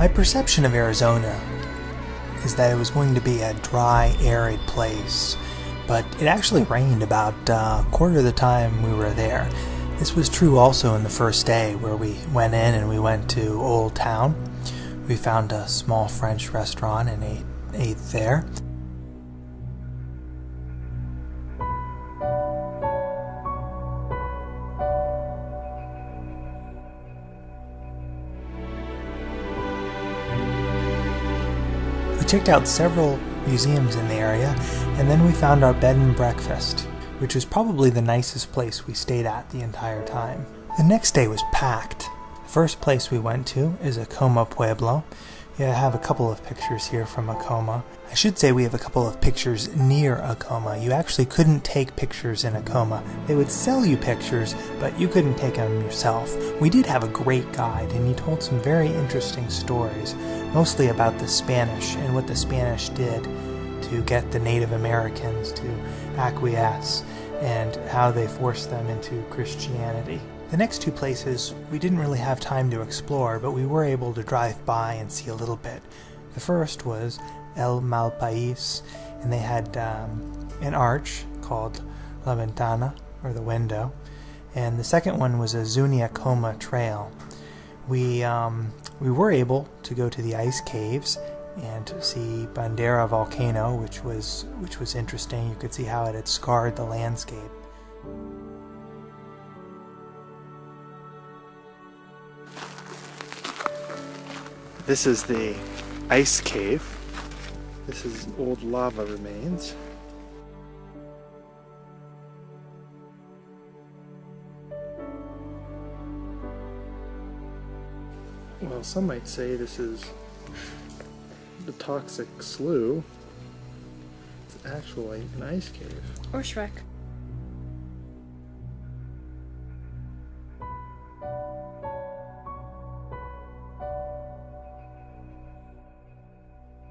My perception of Arizona is that it was going to be a dry, arid place, but it actually rained about a quarter of the time we were there. This was true also in the first day where we went in and we went to Old Town. We found a small French restaurant and ate there. We checked out several museums in the area, and then we found our bed and breakfast, which was probably the nicest place we stayed at the entire time. The next day was packed. The first place we went to is Acoma Pueblo. Yeah, I have a couple of pictures here from Acoma. I should say we have a couple of pictures near Acoma. You actually couldn't take pictures in Acoma. They would sell you pictures, but you couldn't take them yourself. We did have a great guide, and he told some very interesting stories, mostly about the Spanish and what the Spanish did to get the Native Americans to acquiesce and how they forced them into Christianity. The next two places we didn't really have time to explore, but we were able to drive by and see a little bit. The first was El Malpais, and they had an arch called La Ventana, or the window, and the second one was a Zuni Acoma trail. We were able to go to the ice caves and see Bandera volcano, which was interesting. You could see how it had scarred the landscape. This is the ice cave. This is old lava remains. Well, some might say this is the toxic slough. It's actually an ice cave. Or Shrek.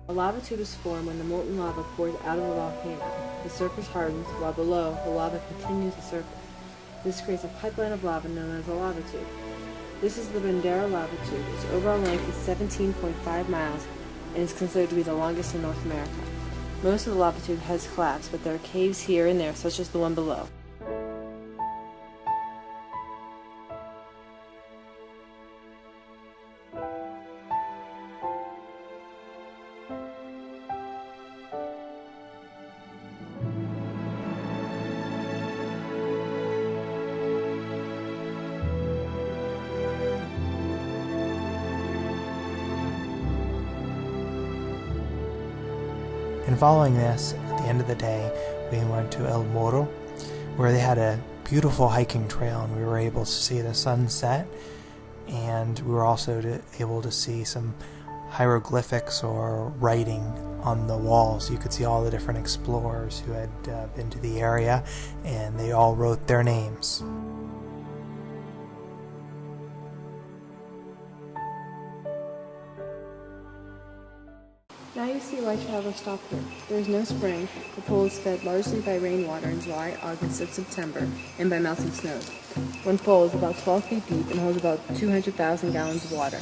A lava tube is formed when the molten lava pours out of the volcano. The surface hardens, while below, the lava continues to circle. This creates a pipeline of lava known as a lava tube. This is the Bandera lava tube. Its overall length is 17.5 miles and is considered to be the longest in North America. Most of the lava tube has collapsed, but there are caves here and there, such as the one below. And following this, at the end of the day, we went to El Morro, where they had a beautiful hiking trail, and we were able to see the sunset, and we were also able to see some hieroglyphics or writing on the walls. You could see all the different explorers who had been to the area, and they all wrote their names. Now you see why travelers stop here. There is no spring. The pole is fed largely by rainwater in July, August, and September, and by melting snows. One pole is about 12 feet deep and holds about 200,000 gallons of water.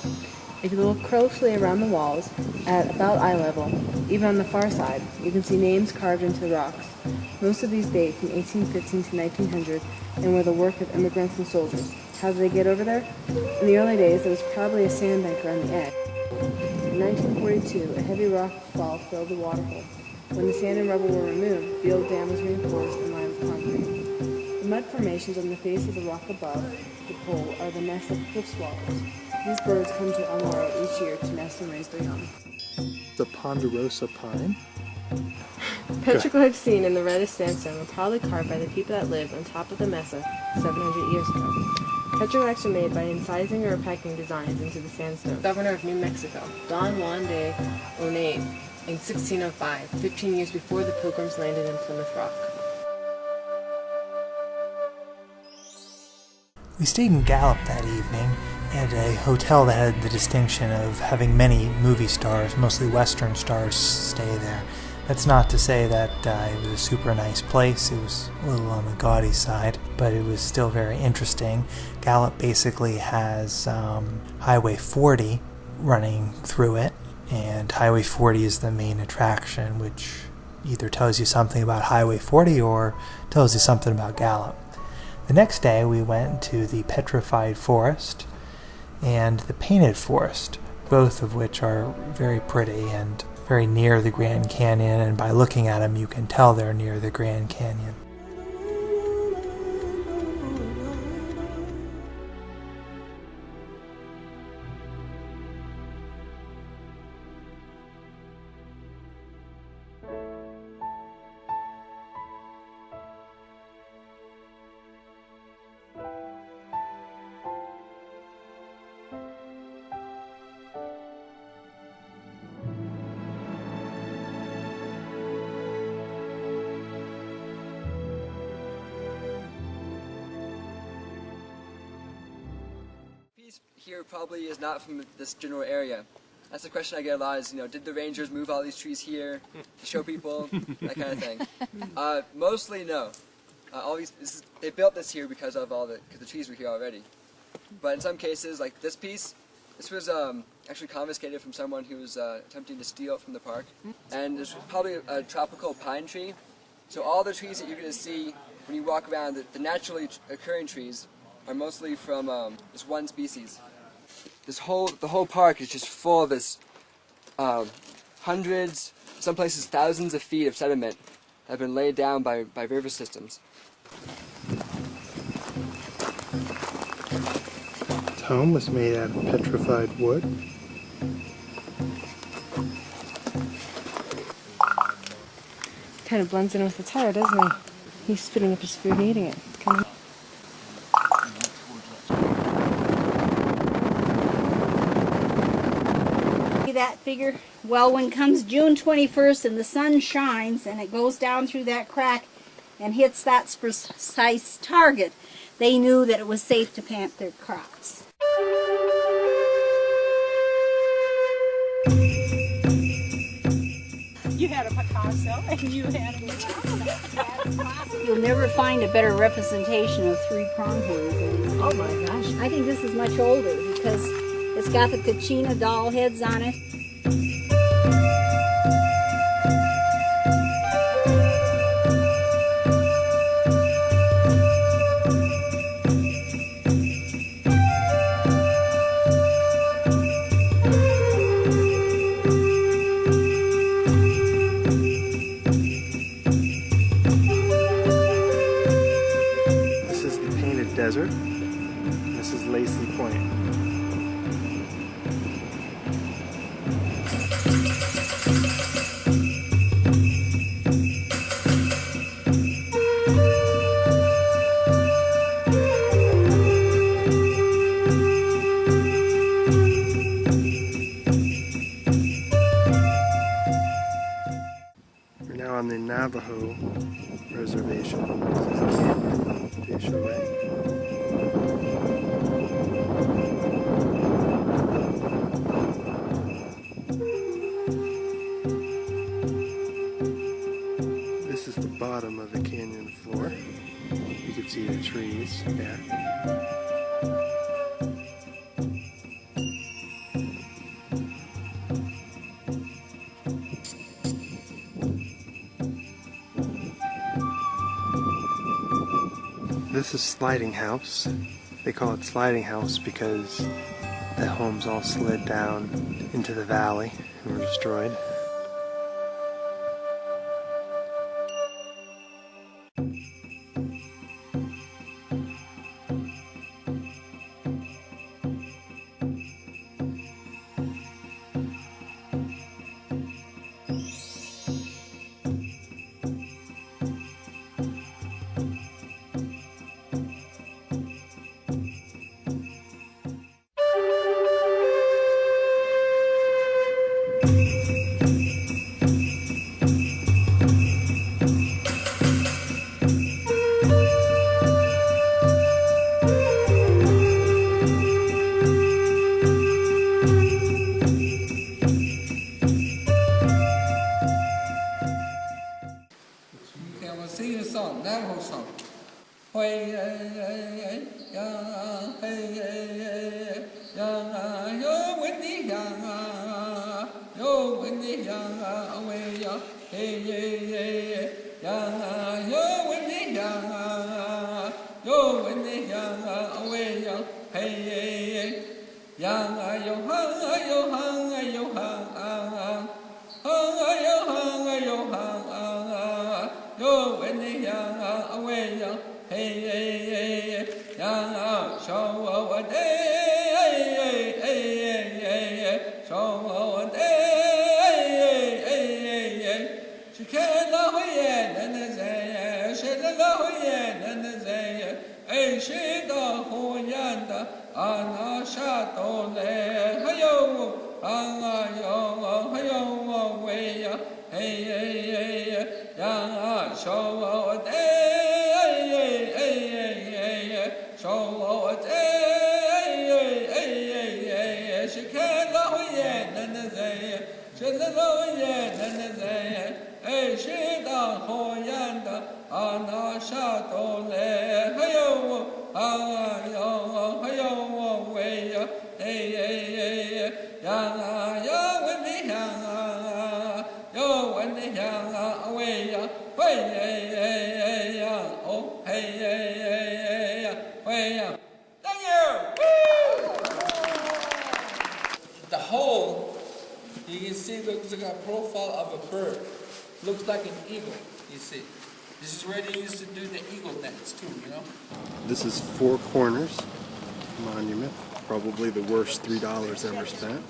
If you look closely around the walls, at about eye level, even on the far side, you can see names carved into the rocks. Most of these date from 1815 to 1900 and were the work of immigrants and soldiers. How did they get over there? In the early days, there was probably a sandbank around the edge. In 1942, a heavy rock fall filled the waterhole. When the sand and rubble were removed, the old dam was reinforced and lined with concrete. The mud formations on the face of the rock above the pole are the nests of cliff swallows. These birds come to El Morro each year to nest and raise their young. The ponderosa pine. Petroglyphs seen in the reddish sandstone were probably carved by the people that lived on top of the mesa 700 years ago. Petroglyphs are made by incising or packing designs into the sandstone. Governor of New Mexico, Don Juan de Onay, in 1605, 15 years before the Pilgrims landed in Plymouth Rock. We stayed in Gallup that evening at a hotel that had the distinction of having many movie stars, mostly Western stars, stay there. That's not to say that it was a super nice place. It was a little on the gaudy side, but it was still very interesting. Gallup basically has Highway 40, running through it, and Highway 40 is the main attraction, which either tells you something about Highway 40 or tells you something about Gallup. The next day we went to the Petrified Forest and the Painted Forest, both of which are very pretty and very near the Grand Canyon, and by looking at them you can tell they're near the Grand Canyon. Here probably is not from this general area. That's the question I get a lot is, did the rangers move all these trees here to show people, that kind of thing. Mostly no. They built this here because the trees were here already. But in some cases, like this piece, this was actually confiscated from someone who was attempting to steal it from the park. And there's probably a tropical pine tree. So all the trees that you're going to see when you walk around, the naturally occurring trees, are mostly from this one species. The whole park is just full of this hundreds, some places thousands of feet of sediment that have been laid down by river systems. His home was made out of petrified wood. Kind of blends in with the tire, doesn't he? He's spitting up his food and eating it. Kind of. That figure, well, when comes June 21st and the sun shines and it goes down through that crack and hits that precise target, they knew that it was safe to plant their crops. You had a Picasso and you had a Picasso. You'll never find a better representation of three pronghorns than Oh my gosh. I think this is much older because it's got the Kachina doll heads on it. This is the Painted Desert. This is Lacey Point. We're now on the Navajo reservation. This is the Ray. This is the bottom of the canyon floor. You can see the trees there. This is Sliding House. They call it Sliding House because the homes all slid down into the valley and were destroyed. Sing a song, Navajo song. hey, hey, hey, ya, yo, when they ya, yo, when they ya, away, ya, hey, hey, hey, ya, yo, hang, yo, hang, yo, hang, yo, when they ya, away, ya, hey, hey, hey, ya, show a day, hey, hey, hey, show a day, hey, hey, she can't love yet, and the say, she the love yet, and the say, hey, she the whole yanda, and a shadow, hayo, hayo, hayo, way, hey, hey, hey, ya, show a day, hey, show a day, hey, she can't love yet, and the say, she the love yet, and the say, hey, she the whole yanda, and a shadow, hayo, hayo, hayo, way, hey, hey, hey, ya, ya, when they ya, yo, when they ya, away, way, hey, hey, hey, oh, hey, hey, hey, hey, way, thank you. Woo! The whole, you can see, looks like a profile of a bird. Looks like an eagle, you see. This is where they used to do the eagle dance too, you know? This is Four Corners Monument. Probably the worst $3 ever spent.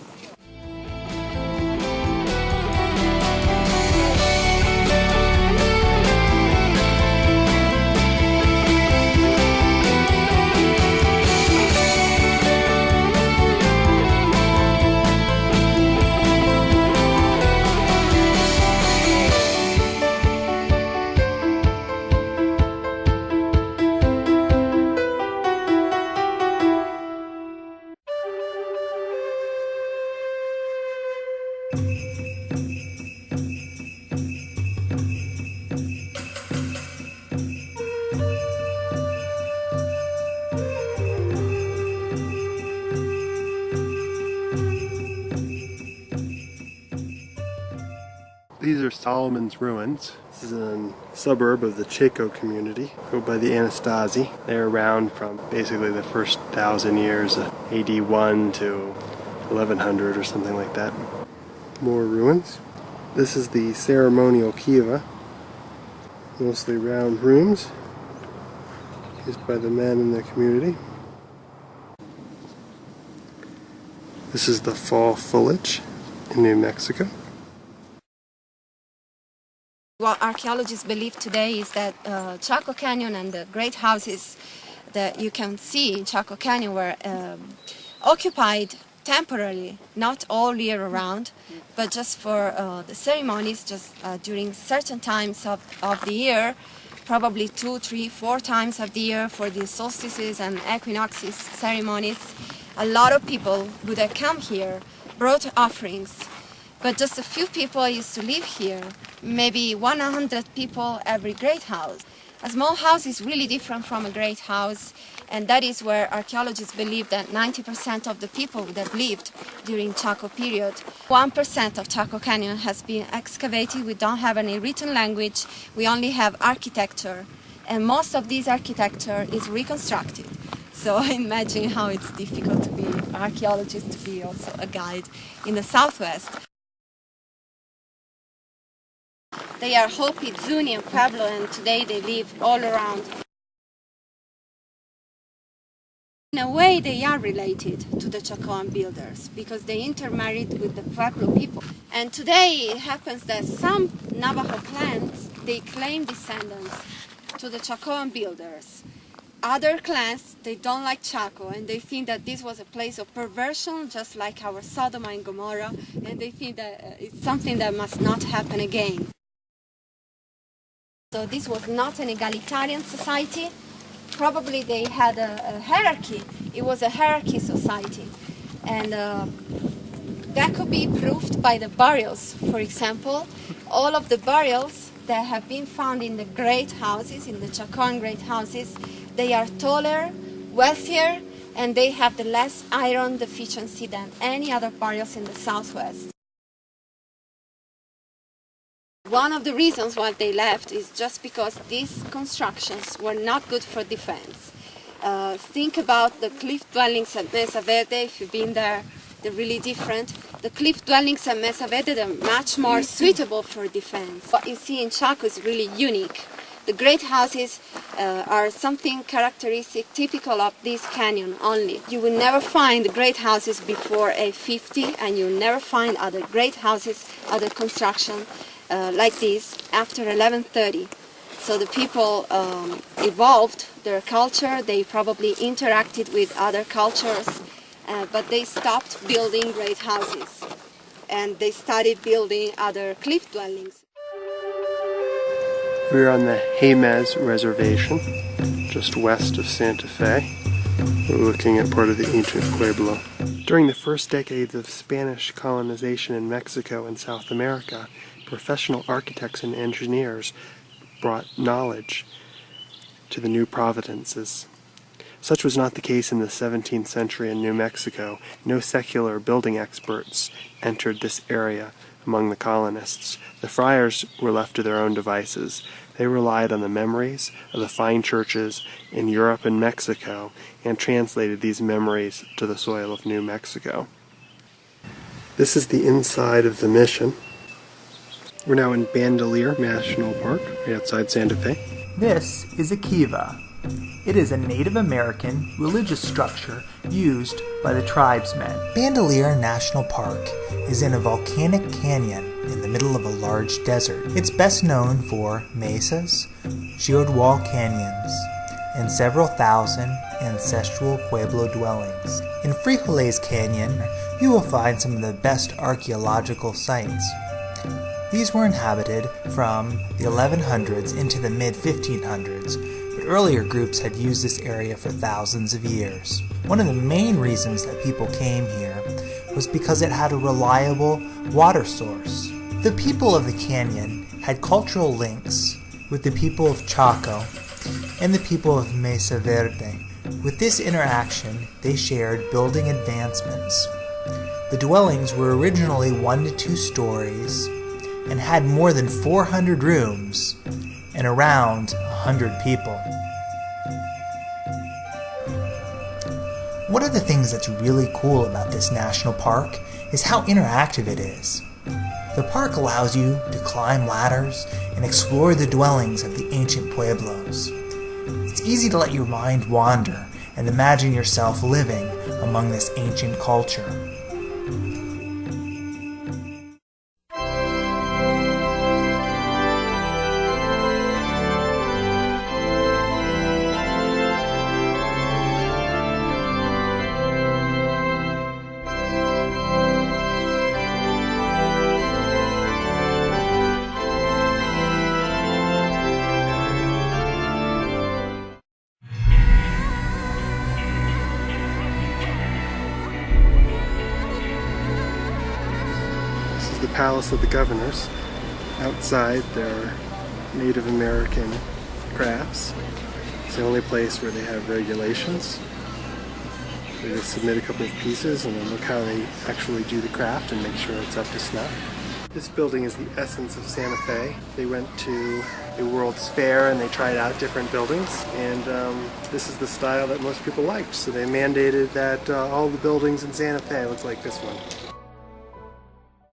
These are Solomon's Ruins. This is a suburb of the Chaco community, go by the Anastasi. They're around from basically the first 1,000 years, AD 1 to 1100 or something like that. More ruins. This is the ceremonial kiva, mostly round rooms, used by the men in the community. This is the fall foliage in New Mexico. What archaeologists believe today is that Chaco Canyon and the great houses that you can see in Chaco Canyon were occupied temporarily, not all year round, but just for the ceremonies, just during certain times of the year, probably 2, 3, 4 times of the year for the solstices and equinoxes ceremonies. A lot of people would have come here, brought offerings, but just a few people used to live here, maybe 100 people every great house. A small house is really different from a great house, and that is where archaeologists believe that 90% of the people would have lived during Chaco period. 1% of Chaco Canyon has been excavated. We don't have any written language, we only have architecture, and most of this architecture is reconstructed. So imagine how it's difficult to be an archaeologist, to be also a guide in the Southwest. They are Hopi, Zuni, and Pueblo, and today they live all around. In a way, they are related to the Chacoan builders because they intermarried with the Pueblo people. And today it happens that some Navajo clans, they claim descendants to the Chacoan builders. Other clans, they don't like Chaco, and they think that this was a place of perversion, just like our Sodom and Gomorrah, and they think that it's something that must not happen again. So this was not an egalitarian society. Probably they had a hierarchy. It was a hierarchy society. And that could be proved by the burials. For example, all of the burials that have been found in the great houses, in the Chacoan great houses, they are taller, wealthier, and they have the less iron deficiency than any other burials in the Southwest. One of the reasons why they left is just because these constructions were not good for defense. Think about the cliff dwellings at Mesa Verde. If you've been there, they're really different. The cliff dwellings at Mesa Verde are much more suitable for defense. What you see in Chaco is really unique. The great houses are something characteristic, typical of this canyon only. You will never find great houses before 850, and you'll never find other great houses, other construction like this after 1130. So the people evolved their culture, they probably interacted with other cultures, but they stopped building great houses and they started building other cliff dwellings. We're on the Jemez Reservation, just west of Santa Fe. We're looking at part of the ancient pueblo. During the first decades of Spanish colonization in Mexico and South America, professional architects and engineers brought knowledge to the new providences. Such was not the case in the 17th century in New Mexico. No secular building experts entered this area among the colonists. The friars were left to their own devices. They relied on the memories of the fine churches in Europe and Mexico and translated these memories to the soil of New Mexico. This is the inside of the mission. We're now in Bandalier National Park, right outside Santa Fe. This is a kiva. It is a Native American religious structure used by the tribesmen. Bandalier National Park is in a volcanic canyon in the middle of a large desert. It's best known for mesas, sheared wall canyons, and several thousand ancestral pueblo dwellings. In Frijoles Canyon, you will find some of the best archaeological sites. These were inhabited from the 1100s into the mid-1500s, but earlier groups had used this area for thousands of years. One of the main reasons that people came here was because it had a reliable water source. The people of the canyon had cultural links with the people of Chaco and the people of Mesa Verde. With this interaction, they shared building advancements. The dwellings were originally 1 to 2 stories and had more than 400 rooms and around 100 people. One of the things that's really cool about this national park is how interactive it is. The park allows you to climb ladders and explore the dwellings of the ancient pueblos. It's easy to let your mind wander and imagine yourself living among this ancient culture. The Palace of the Governors. Outside there are Native American crafts. It's the only place where they have regulations. They just submit a couple of pieces and then look how they actually do the craft and make sure it's up to snuff. This building is the essence of Santa Fe. They went to a World's Fair and they tried out different buildings, and this is the style that most people liked. So they mandated that all the buildings in Santa Fe look like this one.